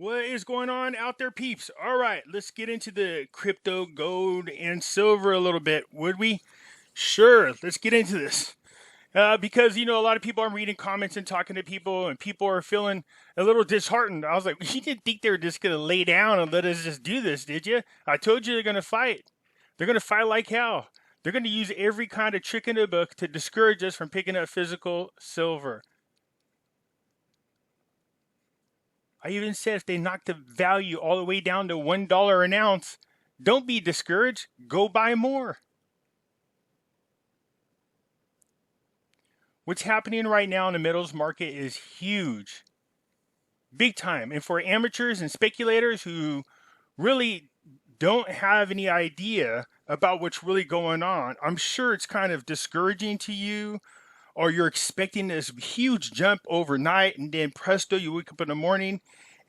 What is going on out there, peeps? All right, let's get into the crypto, gold, and silver a little bit, would we? Sure, let's get into this. Because, a lot of people are reading comments and talking to people, and people are feeling a little disheartened. I was like, you didn't think they were just going to lay down and let us just do this, did you? I told you they're going to fight. They're going to fight like hell. They're going to use every kind of trick in the book to discourage us from picking up physical silver. I even said if they knock the value all the way down to $1 an ounce, don't be discouraged. Go buy more. What's happening right now in the metals market is huge. Big time. And for amateurs and speculators who really don't have any idea about what's really going on, I'm sure it's kind of discouraging to you, or you're expecting this huge jump overnight, and then presto, you wake up in the morning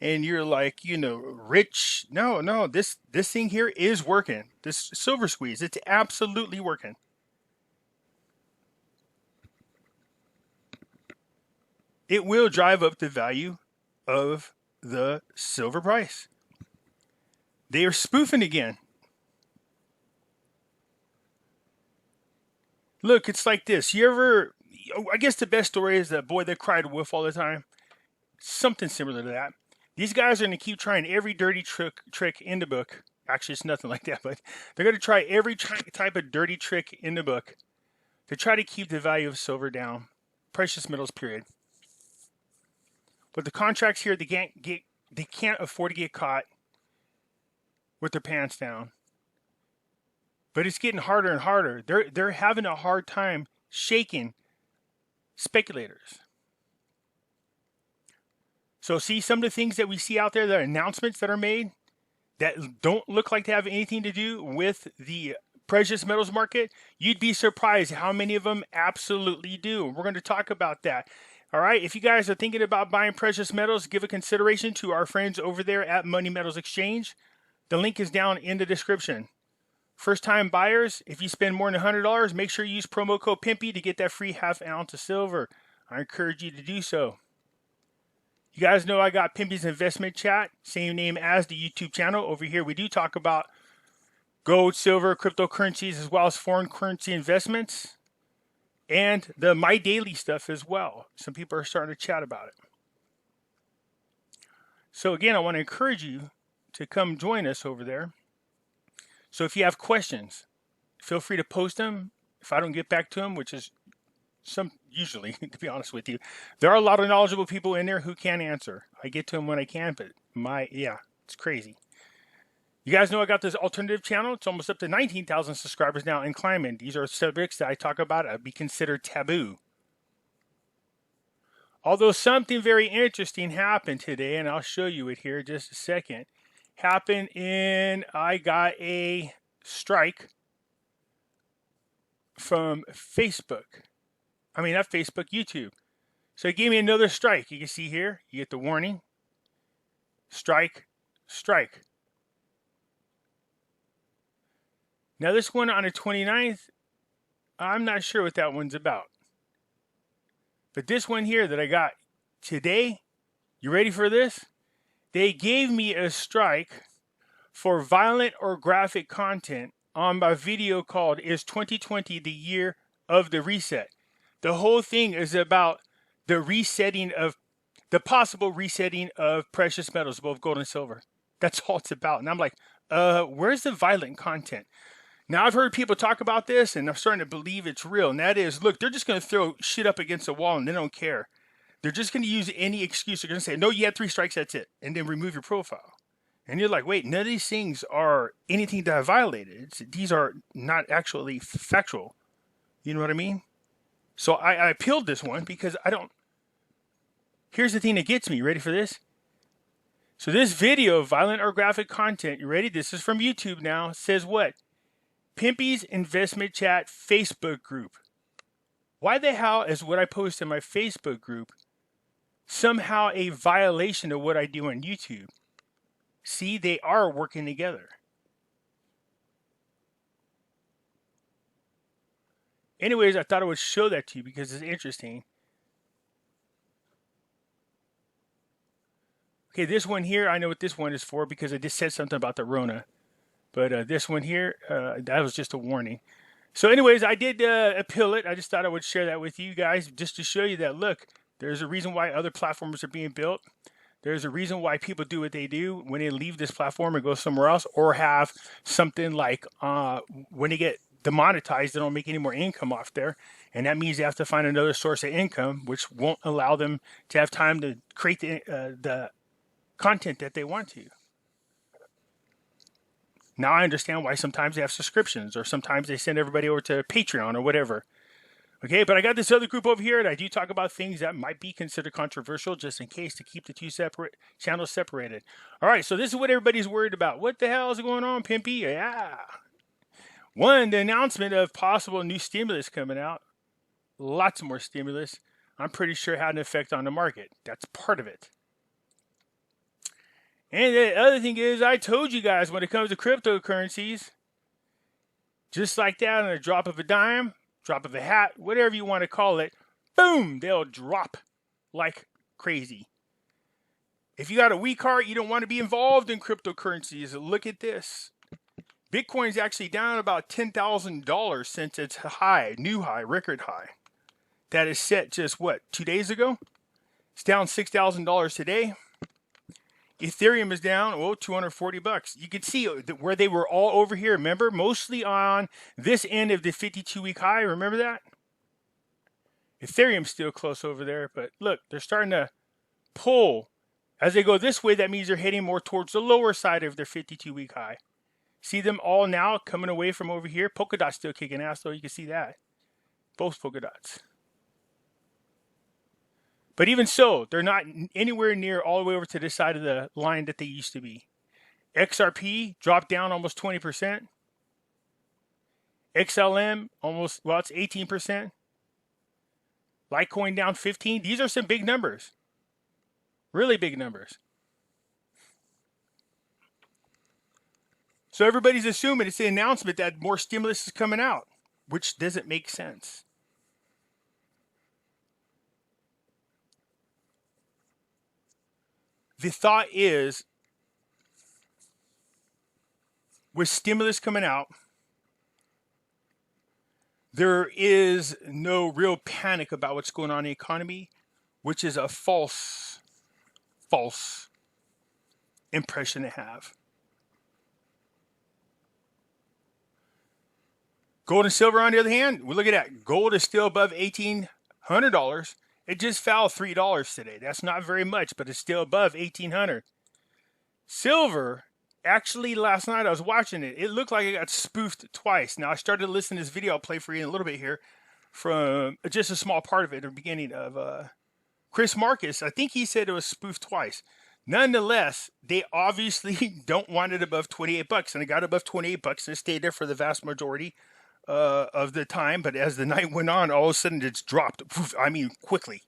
and you're like, rich. No, this thing here is working. This silver squeeze, it's absolutely working. It will drive up the value of the silver price. They are spoofing again. Look, it's like this. I guess the best story is that boy that cried wolf all the time. Something similar to that. These guys are going to keep trying every dirty trick in the book. Actually, it's nothing like that, but they're going to try every type of dirty trick in the book to try to keep the value of silver down. Precious metals, period. But the contracts here, they can't afford to get caught with their pants down. But it's getting harder and harder. They're having a hard time shaking speculators. So see some of the things that we see out there, the announcements that are made that don't look like they have anything to do with the precious metals market. You'd be surprised how many of them absolutely do. We're going to talk about that. All right, if you guys are thinking about buying precious metals, give a consideration to our friends over there at Money Metals Exchange. The link is down in the description. First-time buyers, if you spend more than $100, make sure you use promo code Pimpy to get that free ½ ounce of silver. I encourage you to do so. You guys know I got Pimpy's Investment Chat, same name as the YouTube channel. Over here, we do talk about gold, silver, cryptocurrencies, as well as foreign currency investments, and the My Daily stuff as well. Some people are starting to chat about it. So again, I want to encourage you to come join us over there. So if you have questions, feel free to post them. If I don't get back to them, which is usually, to be honest with you, there are a lot of knowledgeable people in there who can answer. I get to them when I can, but it's crazy. You guys know I got this alternative channel. It's almost up to 19,000 subscribers now and climbing. These are subjects that I talk about that would be considered taboo. Although something very interesting happened today, and I'll show you it here in just a second. I got a strike from Facebook. I mean, not Facebook, YouTube. So it gave me another strike. You can see here, you get the warning. Strike, strike. Now this one on the 29th, I'm not sure what that one's about. But this one here that I got today, you ready for this? They gave me a strike for violent or graphic content on my video called Is 2020 the Year of the Reset? The whole thing is about the possible resetting of precious metals, both gold and silver. That's all it's about. And I'm like, where's the violent content? Now, I've heard people talk about this, and I'm starting to believe it's real. And that is, look, they're just going to throw shit up against the wall, and they don't care. They're just going to use any excuse. They're going to say, no, you had 3 strikes, that's it. And then remove your profile. And you're like, wait, none of these things are anything that I violated. These are not actually factual. You know what I mean? So I appealed this one because here's the thing that gets me. Ready for this? So this video of violent or graphic content, you ready? This is from YouTube now. Says what? Pimpy's Investment Chat Facebook group. Why the hell is what I post in my Facebook group somehow a violation of what I do on YouTube? See, they are working together. Anyways, I thought I would show that to you because it's interesting. Okay, this one here, I know what this one is for because I just said something about the Rona. But this one here, that was just a warning. So anyways, I did appeal it. I just thought I would share that with you guys just to show you that, look, there's a reason why other platforms are being built. There's a reason why people do what they do when they leave this platform and go somewhere else, or have something like when they get demonetized, they don't make any more income off there. And that means they have to find another source of income, which won't allow them to have time to create the content that they want to. Now I understand why sometimes they have subscriptions, or sometimes they send everybody over to Patreon or whatever. Okay, but I got this other group over here, and I do talk about things that might be considered controversial, just in case, to keep the two separate channels separated. All right, so this is what everybody's worried about. What the hell is going on, Pimpy? Yeah. One, the announcement of possible new stimulus coming out. Lots more stimulus. I'm pretty sure had an effect on the market. That's part of it. And the other thing is, I told you guys, when it comes to cryptocurrencies, just like that, on a drop of a dime, drop of a hat, whatever you want to call it, boom, they'll drop like crazy. If you got a weak heart, you don't want to be involved in cryptocurrencies. Look at this. Bitcoin's actually down about $10,000 since its high, new high, record high. That is set just, what, 2 days ago? It's down $6,000 today. Ethereum is down, $240. You can see where they were all over here. Remember, mostly on this end of the 52-week high. Remember that? Ethereum's still close over there, but look, they're starting to pull. As they go this way, that means they're heading more towards the lower side of their 52-week high. See them all now coming away from over here. Polkadot's still kicking ass, though. You can see that. Both Polkadots. But even so, they're not anywhere near all the way over to this side of the line that they used to be. XRP dropped down almost 20%. XLM almost, well, it's 18%. Litecoin down 15%. These are some big numbers. Really big numbers. So everybody's assuming it's the announcement that more stimulus is coming out, which doesn't make sense. The thought is, with stimulus coming out, there is no real panic about what's going on in the economy, which is a false impression to have. Gold and silver, on the other hand, we look at that. Gold is still above $1,800. It just fell $3 today. That's not very much, but it's still above $1,800. Silver, actually last night I was watching it. It looked like it got spoofed twice. Now I started to listen to this video. I'll play for you in a little bit here from just a small part of it at the beginning of Chris Marcus. I think he said it was spoofed twice. Nonetheless, they obviously don't want it above $28, and it got above $28 and it stayed there for the vast majority of the time. But as the night went on, all of a sudden it's dropped. I mean, quickly.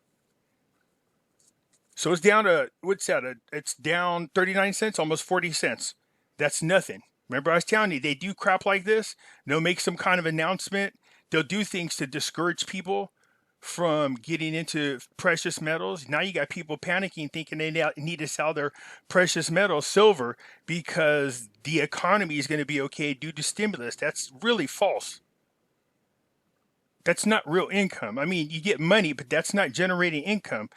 So it's down to, what's that? It's down 39 cents, almost 40 cents. That's nothing. Remember, I was telling you, they do crap like this. They'll make some kind of announcement. They'll do things to discourage people from getting into precious metals. Now you got people panicking, thinking they need to sell their precious metal, silver, because the economy is going to be okay due to stimulus. That's really false. That's not real income. I mean, you get money, but that's not generating income.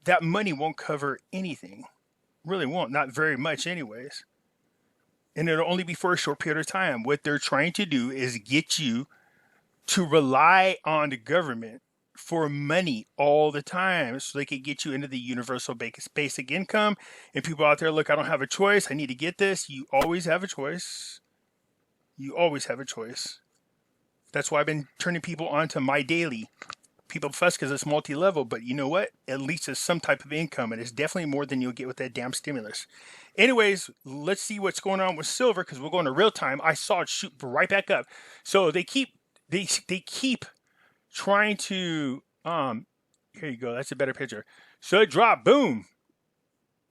That money won't cover anything. Really won't. Not very much anyways. And it'll only be for a short period of time. What they're trying to do is get you to rely on the government for money all the time so they can get you into the universal basic income. And people out there, look, I don't have a choice. I need to get this. You always have a choice. You always have a choice. That's why I've been turning people on to My Daily. People fuss because it's multi-level, but you know what? At least it's some type of income, and it's definitely more than you'll get with that damn stimulus. Anyways, let's see what's going on with silver, because we're going to real time. I saw it shoot right back up. So they keep trying to here you go. That's a better picture. So it dropped, boom.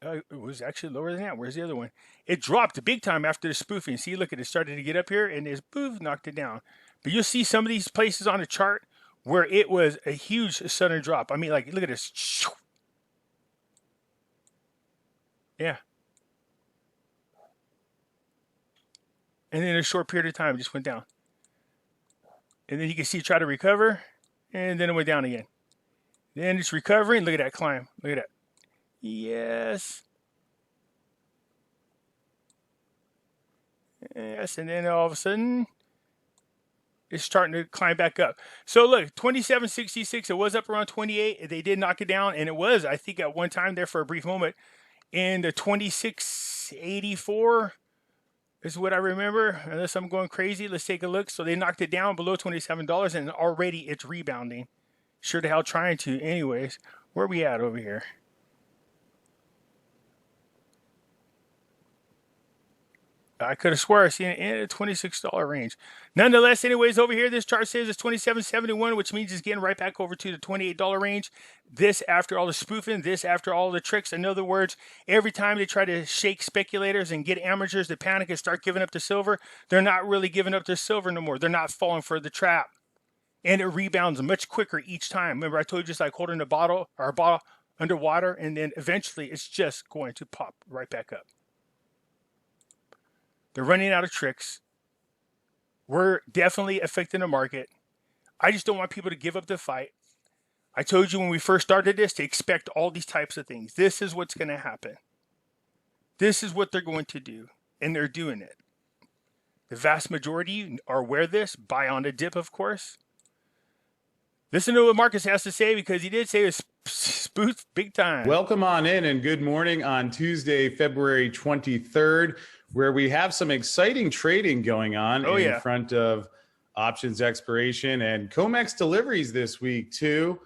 It was actually lower than that. Where's the other one? It dropped big time after the spoofing. See, look at it, started to get up here, and this poof knocked it down. But you'll see some of these places on the chart where it was a huge sudden drop. I mean, like, look at this. Yeah. And then in a short period of time, it just went down. And then you can see it try to recover, and then it went down again. Then it's recovering. Look at that climb. Look at that. Yes. Yes, and then all of a sudden, it's starting to climb back up. So look, 27.66. It was up around 28. They did knock it down, and it was, I think, at one time there for a brief moment, in the 26.84 is what I remember. Unless I'm going crazy, let's take a look. So they knocked it down below $27, and already it's rebounding. Sure the hell trying to. Anyways, where are we at over here? I could have swore I seen it in a $26 range. Nonetheless, anyways, over here, this chart says it's 27.71, which means it's getting right back over to the $28 range. This after all the spoofing, this after all the tricks. In other words, every time they try to shake speculators and get amateurs to panic and start giving up the silver, they're not really giving up their silver no more. They're not falling for the trap. And it rebounds much quicker each time. Remember, I told you it's like holding a bottle or a bottle underwater, and then eventually it's just going to pop right back up. They're running out of tricks. We're definitely affecting the market. I just don't want people to give up the fight. I told you when we first started this to expect all these types of things. This is what's going to happen. This is what they're going to do, and they're doing it. The vast majority are aware of this. Buy on the dip, of course. Listen to what Marcus has to say, because he did say it's spoofed big time. Welcome on in, and good morning on Tuesday, February 23rd, where we have some exciting trading going on in front of options expiration and COMEX deliveries this week too.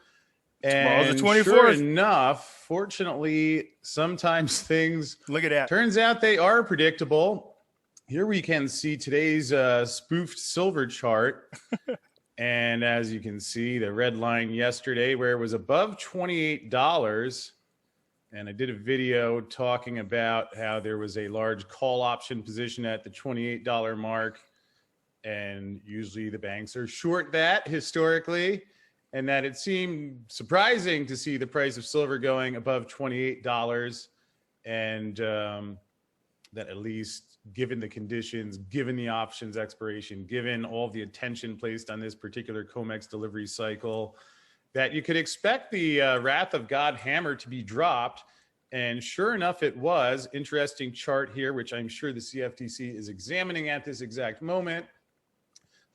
And sure enough, fortunately, sometimes things turns out they are predictable. Here we can see today's spoofed silver chart. And as you can see, the red line yesterday where it was above $28. And I did a video talking about how there was a large call option position at the $28 mark. And usually the banks are short that historically. And that it seemed surprising to see the price of silver going above $28. And that at least given the conditions, given the options expiration, given all the attention placed on this particular COMEX delivery cycle, that you could expect the wrath of God hammer to be dropped. And sure enough, it was. Interesting chart here, which I'm sure the CFTC is examining at this exact moment.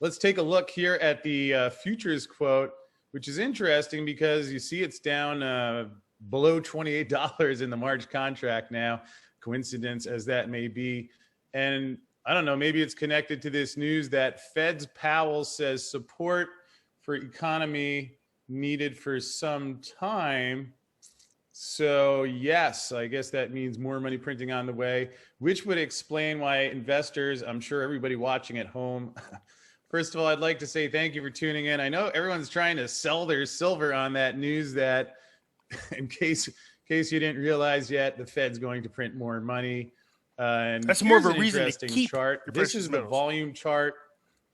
Let's take a look here at the futures quote, which is interesting because you see it's down below $28 in the March contract now, coincidence as that may be. And I don't know, maybe it's connected to this news that Fed's Powell says support for economy needed for some time. So yes, I guess that means more money printing on the way, which would explain why investors, I'm sure everybody watching at home, first of all, I'd like to say thank you for tuning in. I know everyone's trying to sell their silver on that news that, in case you didn't realize yet, the Fed's going to print more money. And that's more of a reason to keep chart. This is the volume chart.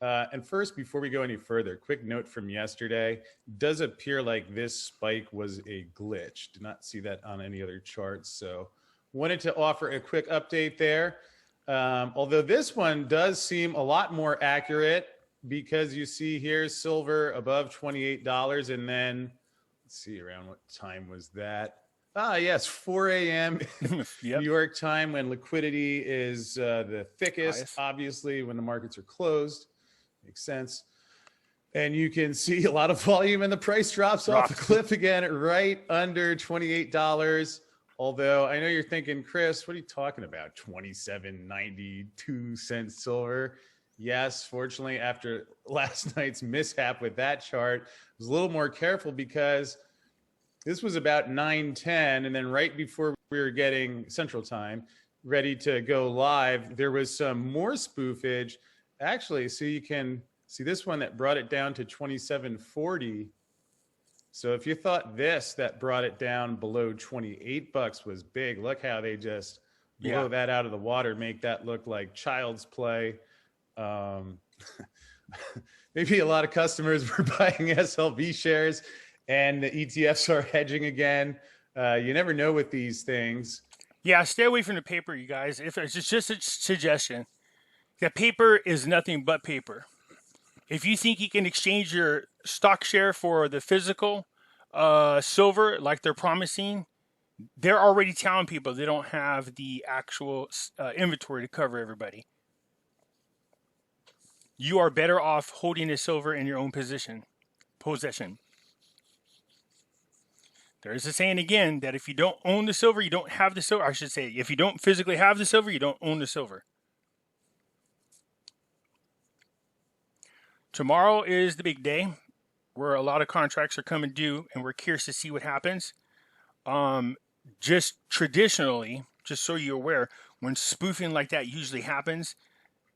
And first, before we go any further, quick note from yesterday. It does appear like this spike was a glitch. Did not see that on any other charts. So wanted to offer a quick update there. Although this one does seem a lot more accurate because you see here silver above $28. And then let's see around what time was that? Yes, 4 a.m. New York time when liquidity is the thickest, obviously, when the markets are closed. Makes sense. And you can see a lot of volume and the price drops off the cliff again, right under $28. Although I know you're thinking, Chris, what are you talking about? 27.92 cents silver. Yes, fortunately, after last night's mishap with that chart, I was a little more careful because this was about 9:10, and then right before we were getting Central Time ready to go live, there was some more spoofage. Actually, so you can see this one that brought it down to 27.40. So if you thought this that brought it down below $28 was big, look how they just blow that out of the water, make that look like child's play. Maybe a lot of customers were buying SLV shares and the ETFs are hedging again. You never know with these things. Yeah, stay away from the paper, you guys. If it's just a suggestion, that paper is nothing but paper. If you think you can exchange your stock share for the physical silver, like they're promising, they're already telling people they don't have the actual inventory to cover everybody. You are better off holding the silver in your own possession. There is a saying again that if you don't own the silver, you don't have the silver. I should say, if you don't physically have the silver, you don't own the silver. Tomorrow is the big day where a lot of contracts are coming due, and we're curious to see what happens. Just traditionally, just so you're aware, when spoofing like that usually happens,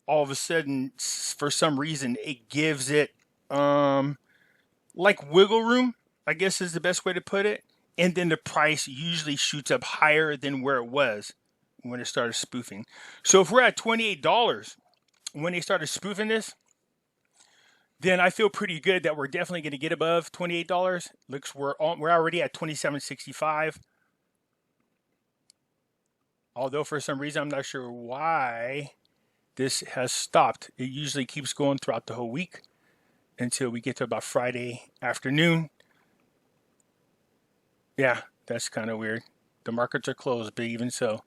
all of a sudden, for some reason, it gives it like wiggle room, I guess is the best way to put it. And then the price usually shoots up higher than where it was when it started spoofing. So if we're at $28 when they started spoofing this, then I feel pretty good that we're definitely going to get above $28. Looks we're already at $27.65. Although for some reason I'm not sure why this has stopped. It usually keeps going throughout the whole week until we get to about Friday afternoon. Yeah, that's kind of weird. The markets are closed, but even so.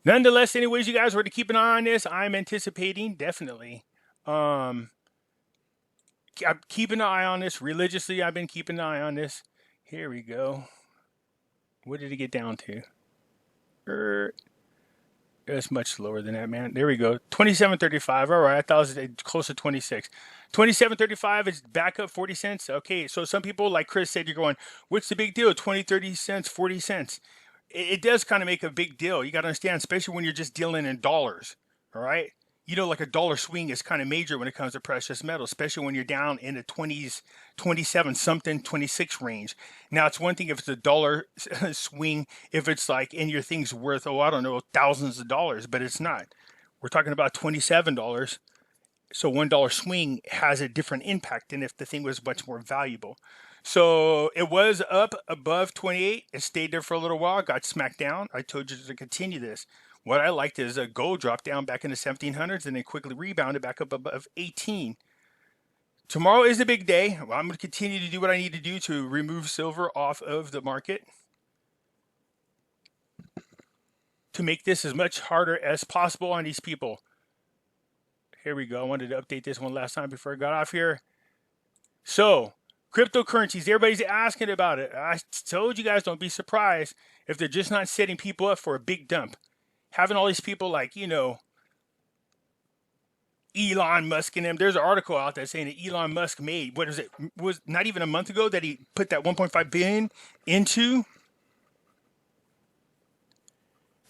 Nonetheless, anyways, you guys were to keep an eye on this. I'm anticipating, definitely. I'm keeping an eye on this religiously. I've been keeping an eye on this. Here we go. What did it get down to? It's much lower than that, man. There we go. 27.35. All right. I thought it was close to 26. 27.35 is back up 40 cents. Okay. So some people, like Chris said, you're going, what's the big deal? 20, 30 cents, 40 cents. It does kind of make a big deal. You got to understand, especially when you're just dealing in dollars. All right. You know, like a dollar swing is kind of major when it comes to precious metal, especially when you're down in the 20s, 27 something, 26 range. Now, it's one thing if it's a dollar swing, if it's like, and your thing's worth, I don't know, thousands of dollars, but it's not. We're talking about $27. So $1 swing has a different impact than if the thing was much more valuable. So it was up above 28. It stayed there for a little while, got smacked down. I told you to continue this. What I liked is a gold drop down back in the 1700s and then quickly rebounded back up above 18. Tomorrow is the big day. Well, I'm going to continue to do what I need to do to remove silver off of the market to make this as much harder as possible on these people. Here we go. I wanted to update this one last time before I got off here. So, cryptocurrencies, everybody's asking about it. I told you guys, don't be surprised if they're just not setting people up for a big dump. Having all these people like, you know, Elon Musk and them. There's an article out there saying that Elon Musk made, what is it, was not even a month ago that he put that 1.5 billion into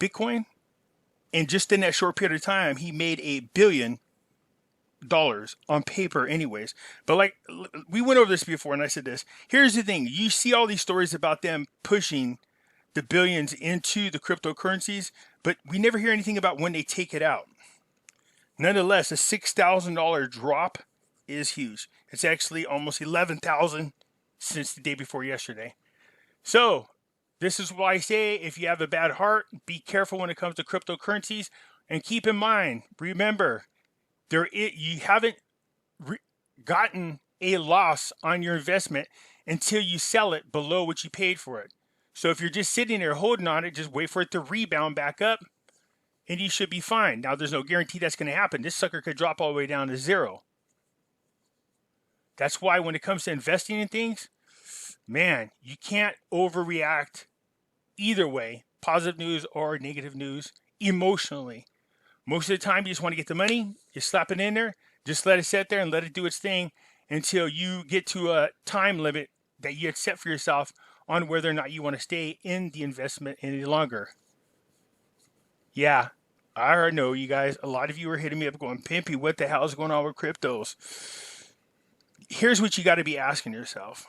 Bitcoin. And just in that short period of time, he made $1 billion on paper anyways. But like, we went over this before and I said this. Here's the thing. You see all these stories about them pushing the billions into the cryptocurrencies, but we never hear anything about when they take it out. Nonetheless, a $6,000 drop is huge. It's actually almost 11,000 since the day before yesterday. So this is why I say if you have a bad heart, be careful when it comes to cryptocurrencies, and keep in mind, remember, you haven't gotten a loss on your investment until you sell it below what you paid for it. So if you're just sitting there holding on it, just wait for it to rebound back up and you should be fine. Now, there's no guarantee that's going to happen. This sucker could drop all the way down to zero. That's why when it comes to investing in things, man, you can't overreact either way, positive news or negative news, emotionally. Most of the time, you just want to get the money, you slap it in there, just let it sit there and let it do its thing until you get to a time limit that you had set for yourself on whether or not you want to stay in the investment any longer. Yeah, I already know you guys. A lot of you are hitting me up going, Pimpy, what the hell is going on with cryptos? Here's what you got to be asking yourself.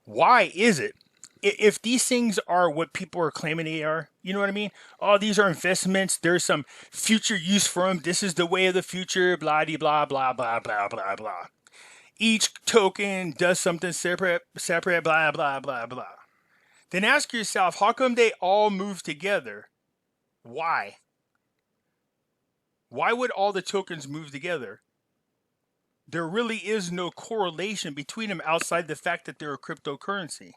Why is it, if these things are what people are claiming they are, you know what I mean? Oh, these are investments. There's some future use for them. This is the way of the future, blah, blah, blah, blah, blah, blah, blah. Each token does something separate, blah, blah, blah, blah. then ask yourself, how come they all move together? Why? Why would all the tokens move together? There really is no correlation between them outside the fact that they're a cryptocurrency.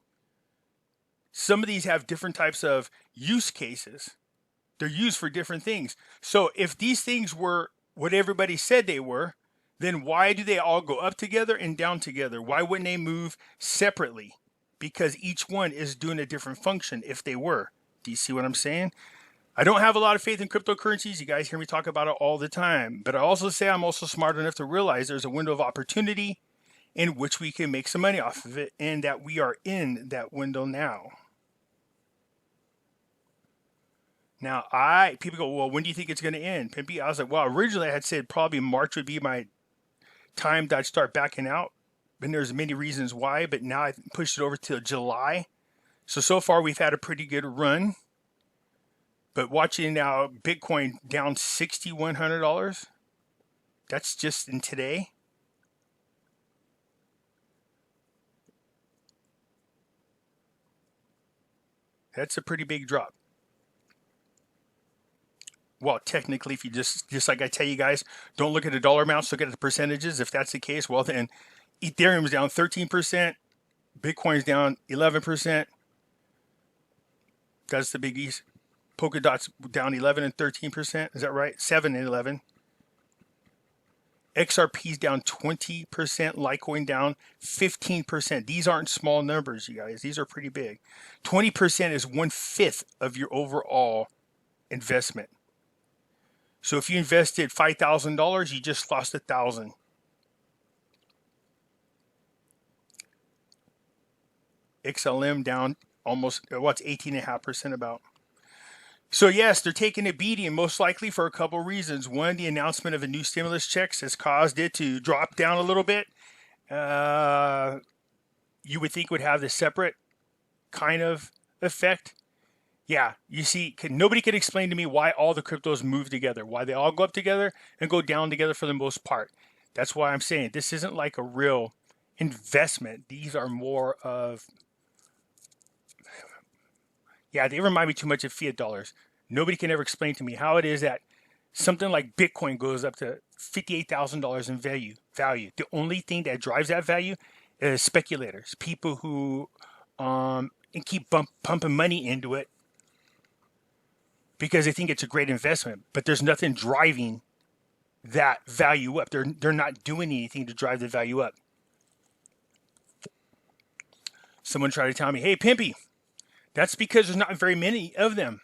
Some of these have different types of use cases. They're used for different things. So if these things were what everybody said they were, then why do they all go up together and down together? Why wouldn't they move separately? Because each one is doing a different function if they were. Do you see what I'm saying? I don't have a lot of faith in cryptocurrencies. You guys hear me talk about it all the time. But I also say I'm also smart enough to realize there's a window of opportunity in which we can make some money off of it, and that we are in that window now. Now, people go, well, when do you think it's going to end, Pimpy? I was like, well, originally I had said probably March would be my time that I'd start backing out. And there's many reasons why, but now I pushed it over till July. So far we've had a pretty good run. But watching now Bitcoin down $6,100, that's just in today. That's a pretty big drop. Well, technically, if you just like I tell you guys, don't look at the dollar amounts, look at the percentages. If that's the case, well, then Ethereum's down 13%, Bitcoin's down 11%. That's the biggies. Polkadot's down 11 and 13%. Is that right? 7 and 11. XRP's down 20%. Litecoin down 15%. These aren't small numbers, you guys. These are pretty big. 20% is 1/5 of your overall investment. So if you invested $5,000, you just lost $1,000. XLM down almost, what's 18.5% about. So yes, they're taking a beating, most likely for a couple of reasons. One, the announcement of a new stimulus checks has caused it to drop down a little bit. You would think would have the separate kind of effect. Yeah, you see, nobody could explain to me why all the cryptos move together, why they all go up together and go down together for the most part. That's why I'm saying this isn't like a real investment. These are more of, yeah, they remind me too much of fiat dollars. Nobody can ever explain to me how it is that something like Bitcoin goes up to $58,000 in value. The only thing that drives that value is speculators, people who and keep pumping money into it because they think it's a great investment, but there's nothing driving that value up. They're not doing anything to drive the value up. Someone tried to tell me, hey, Pimpy, that's because there's not very many of them.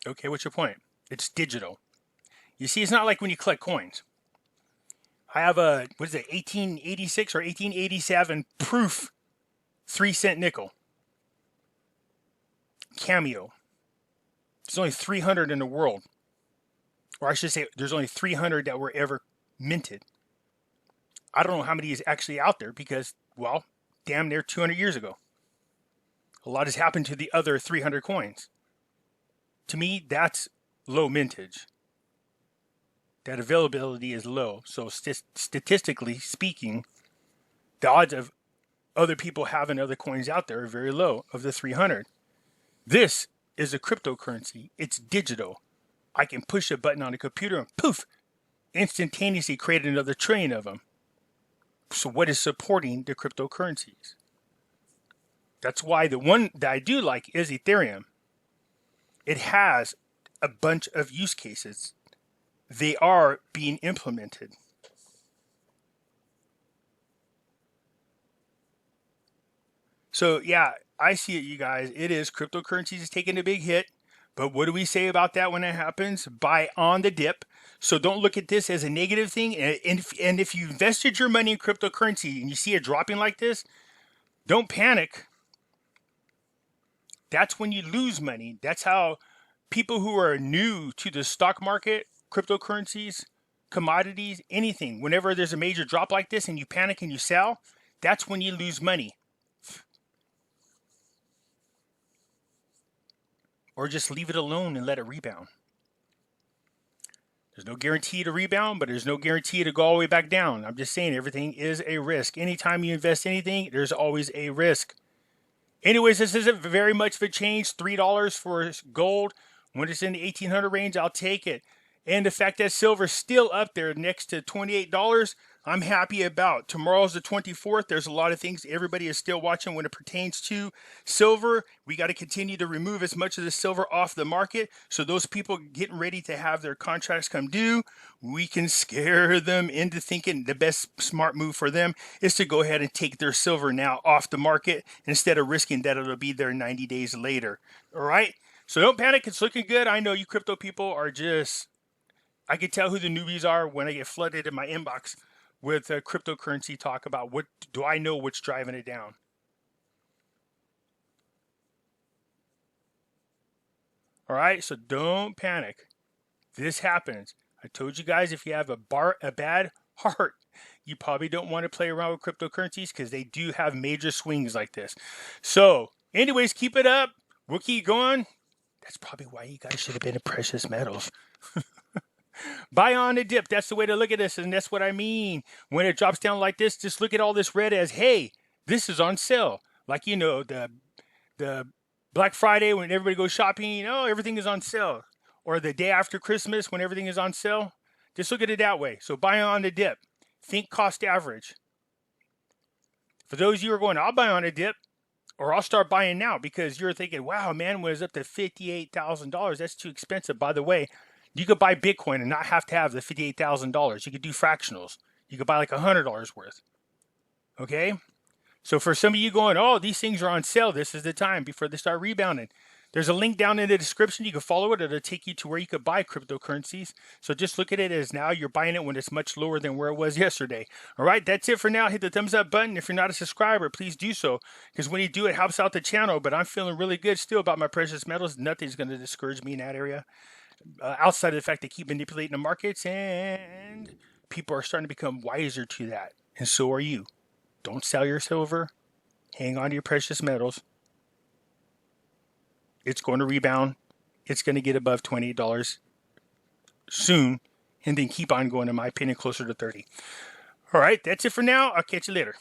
Okay, what's your point? It's digital. You see, it's not like when you collect coins. I have a, 1886 or 1887 proof 3-cent nickel. Cameo. There's only 300 in the world. Or I should say, there's only 300 that were ever minted. I don't know how many is actually out there because, well, damn near 200 years ago. A lot has happened to the other 300 coins. To me, that's low mintage. That availability is low. So statistically speaking, the odds of other people having other coins out there are very low of the 300. This is a cryptocurrency. It's digital. I can push a button on a computer and poof, instantaneously create another trillion of them. So what is supporting the cryptocurrencies? That's why the one that I do like is Ethereum. It has a bunch of use cases. They are being implemented. So yeah, I see it, you guys. It is cryptocurrencies is taking a big hit. But what do we say about that when it happens? Buy on the dip. So don't look at this as a negative thing. And if you invested your money in cryptocurrency and you see it dropping like this, don't panic. That's when you lose money. That's how people who are new to the stock market, cryptocurrencies, commodities, anything, whenever there's a major drop like this and you panic and you sell, that's when you lose money. Or just leave it alone and let it rebound. There's no guarantee to rebound, but there's no guarantee to go all the way back down. I'm just saying everything is a risk. Anytime you invest anything, there's always a risk. Anyways, this isn't very much of a change. $3 for gold. When it's in the 1800 range, I'll take it. And the fact that silver's still up there next to $28, I'm happy about. Tomorrow's the 24th. There's a lot of things everybody is still watching when it pertains to silver. We got to continue to remove as much of the silver off the market. So those people getting ready to have their contracts come due, we can scare them into thinking the best smart move for them is to go ahead and take their silver now off the market instead of risking that it'll be there 90 days later. All right. So don't panic. It's looking good. I know you crypto people are just, I can tell who the newbies are when I get flooded in my inbox with cryptocurrency talk about what do I know what's driving it down. All right, so don't panic. This happens. I told you guys if you have a bad heart, you probably don't want to play around with cryptocurrencies because they do have major swings like this. So anyways, keep it up. We'll keep going. That's probably why you guys should have been in precious metals. Buy on a dip. That's the way to look at this, and that's what I mean. When it drops down like this, just look at all this red as, hey, this is on sale. Like, you know, the Black Friday when everybody goes shopping, oh, everything is on sale. Or the day after Christmas when everything is on sale. Just look at it that way. So buy on a dip. Think cost average. For those of you who are going, I'll buy on a dip, or I'll start buying now because you're thinking, wow, man, when it's up to $58,000, that's too expensive. By the way, you could buy Bitcoin and not have to have the $58,000. You could do fractionals. You could buy like $100 worth. Okay? So for some of you going, oh, these things are on sale, this is the time before they start rebounding. There's a link down in the description. You can follow it. It'll take you to where you could buy cryptocurrencies. So just look at it as now you're buying it when it's much lower than where it was yesterday. All right, that's it for now. Hit the thumbs up button. If you're not a subscriber, please do so. Because when you do, it helps out the channel. But I'm feeling really good still about my precious metals. Nothing's going to discourage me in that area. Outside of the fact they keep manipulating the markets, and people are starting to become wiser to that. And so are you. Don't sell your silver. Hang on to your precious metals. It's going to rebound. It's going to get above $28 soon, and then keep on going, in my opinion, closer to 30. All right, that's it for now. I'll catch you later.